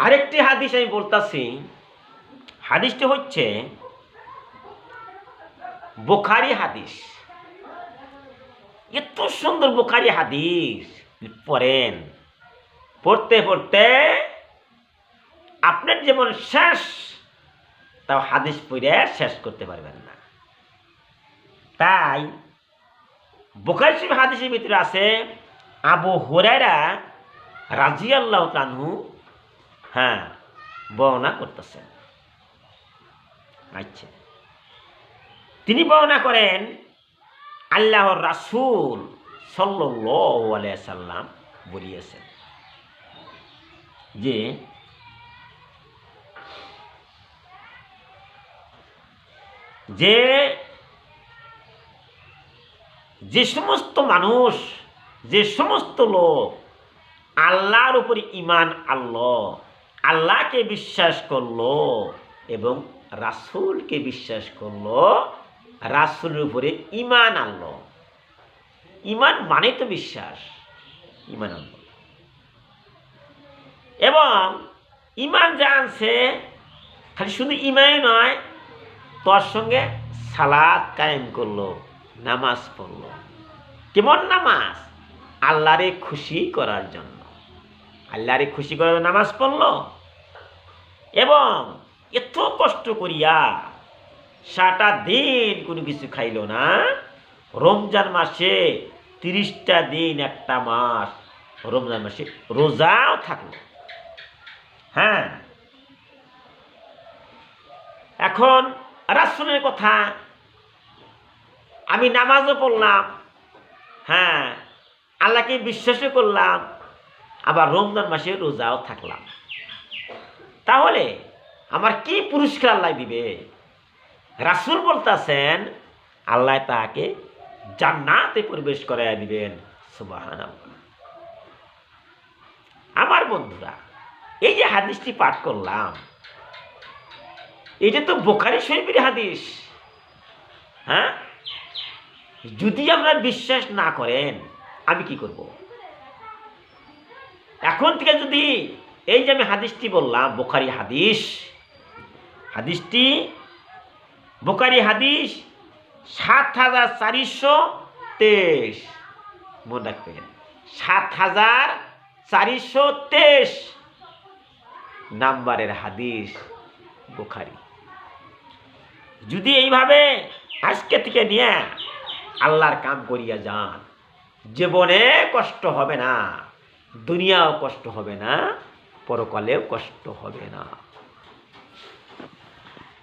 আরেকটি হাদিস আমি বলতাছি, হাদিসটি হচ্ছে বুখারী হাদিস। এত সুন্দর বুখারী হাদিস, পড়েন, পড়তে পড়তে আপনার যেমন শেষ, তাও হাদিস পড়ে শেষ করতে পারবেন না। তাই বুখারী শরীফ হাদিসের ভিতরে আছে, আবু হুরায়রা রাদিয়াল্লাহু আনহু বর্ণনা করতেছেন। আচ্ছা, তিনি বর্ণনা করেন আল্লাহর রাসূল সাল্লাল্লাহু আলাইহি সাল্লাম বলিয়েছেন যে যে যে সমস্ত মানুষ, যে সমস্ত লোক আল্লাহর উপর ঈমান আনলো, আল্লাহকে বিশ্বাস করলো এবং রাসূলকে বিশ্বাস করলো, রাসূলের উপরে ঈমান আনলো। ঈমান মানে তো বিশ্বাস, ঈমান আনলো এবং ঈমান জানছে, খালি শুধু ঈমানই নয়, তোর সঙ্গে সালাত কায়েম করলো, নামাজ পড়লো। কেমন নামাজ? আল্লাহরে খুশি করার জন্য, আল্লাহরে খুশি করার জন্য নামাজ পড়লো এবং এত কষ্ট করিয়া সারাটা দিন কোনো কিছু খাইল না। রমজান মাসে 30টা দিন, একটা মাস রমজান মাসে রোজাও থাকলো। এখন রাসূলের কথা, আমি নামাজও পড়লাম, আল্লাহকে বিশ্বাসও করলাম, আবার রমজান মাসে রোজাও থাকলাম, তাহলে আমার কি পুরস্কার আল্লাহ দিবে? রাসূল বলতেছেন আল্লাহ তাকে জান্নাতে প্রবেশ করাইয়া দিবেন। সুবহানাল্লাহ। আমার বন্ধুরা, এই যে হাদিসটি পাঠ করলাম, এটা তো বুখারী শরীফের হাদিস। যদি আপনারা বিশ্বাস না করেন, আমি কি করব? এখন থেকে যদি এই যে আমি হাদিসটি বললাম, বুখারী হাদিস, হাদিসটি বুখারী হাদিস ৭৪২৩, মনে রাখবেন, ৭৪২৩ নাম্বারের হাদিস বুখারী। যদি এইভাবে আজকে থেকে নিয়ে আল্লাহর কাম করিয়া যান, জীবনে কষ্ট হবে না, দুনিয়াও কষ্ট হবে না, পরকালেও কষ্ট হবে না।